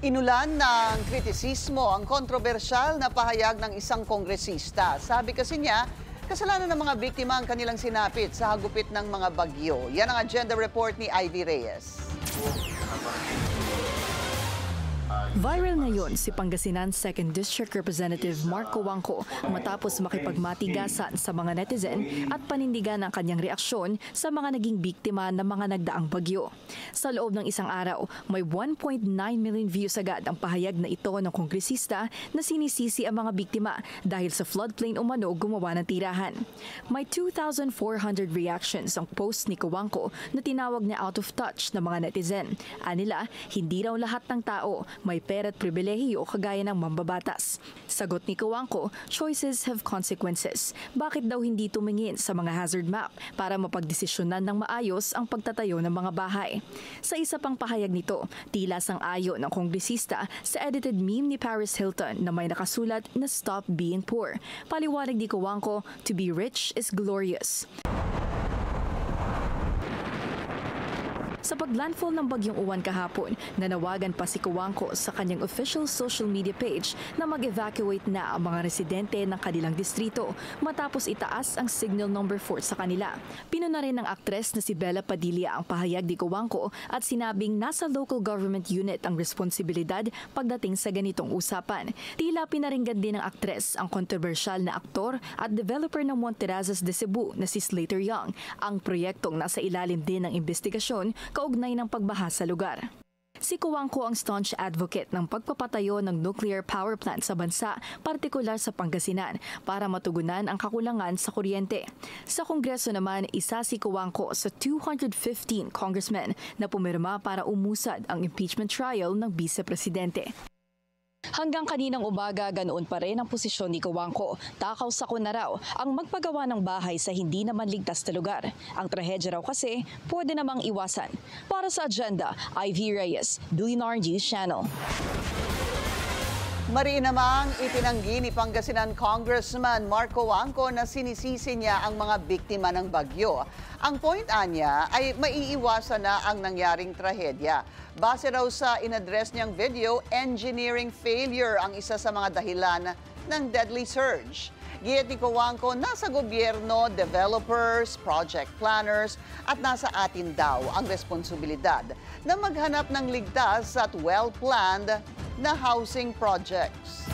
Inulan ng kritisismo ang kontrobersyal na pahayag ng isang kongresista. Sabi kasi niya, kasalanan ng mga biktima ang kanilang sinapit sa hagupit ng mga bagyo. Yan ang agenda report ni Ivy Reyes. Viral ngayon si Pangasinan 2nd District Representative Mark Cojuangco matapos makipagmatigasan sa mga netizen at panindigan ang kanyang reaksyon sa mga naging biktima ng mga nagdaang bagyo. Sa loob ng isang araw, may 1.9 million views agad ang pahayag na ito ng kongresista na sinisisi ang mga biktima dahil sa floodplain umano gumawa ng tirahan. May 2,400 reactions ang post ni Cojuangco na tinawag na out of touch ng mga netizen. Anila, hindi raw lahat ng tao may pera at pribilehiyo kagaya ng mambabatas. Sagot ni Cojuangco, choices have consequences. Bakit daw hindi tumingin sa mga hazard map para mapagdesisyonan ng maayos ang pagtatayo ng mga bahay? Sa isa pang pahayag nito, tila sang-ayon ng kongresista sa edited meme ni Paris Hilton na may nakasulat na "Stop being poor." Paliwanag ni Cojuangco, to be rich is glorious. Sa paglandfall ng bagyong Uwan kahapon, nanawagan pa si Cojuangco sa kanyang official social media page na mag-evacuate na ang mga residente ng kanilang distrito matapos itaas ang signal number 4 sa kanila. Pinuna rin ng aktres na si Bella Padilla ang pahayag ni Cojuangco at sinabing nasa local government unit ang responsibilidad pagdating sa ganitong usapan. Tila pinaringgan din ng aktres ang kontrobersyal na aktor at developer ng Monterazas de Cebu na si Slater Young, ang proyektong nasa ilalim din ng investigasyon kaugnay ng pagbaha sa lugar. Si Cojuangco ang staunch advocate ng pagpapatayo ng nuclear power plant sa bansa, partikular sa Pangasinan, para matugunan ang kakulangan sa kuryente. Sa Kongreso naman, isa si Cojuangco sa 215 congressmen na pumirma para umusad ang impeachment trial ng vice-presidente. Hanggang kaninang umaga, ganoon pa rin ang posisyon ni Cojuangco. Takaw sa na raw ang magpagawa ng bahay sa hindi naman ligtas na lugar. Ang trahedya raw kasi pwede namang iwasan. Para sa agenda, Ivy Reyes, Dulinar News Channel. Mariin namang itinanggi ni Pangasinan Congressman Mark Cojuangco na sinisisi niya ang mga biktima ng bagyo. Ang point anya ay maiiwasan na ang nangyaring trahedya. Base raw sa inaddress niyang video, engineering failure ang isa sa mga dahilan ng deadly surge. Giyet ni Cojuangco, nasa gobyerno, developers, project planners at nasa atin daw ang responsibilidad na maghanap ng ligtas at well-planned na housing projects.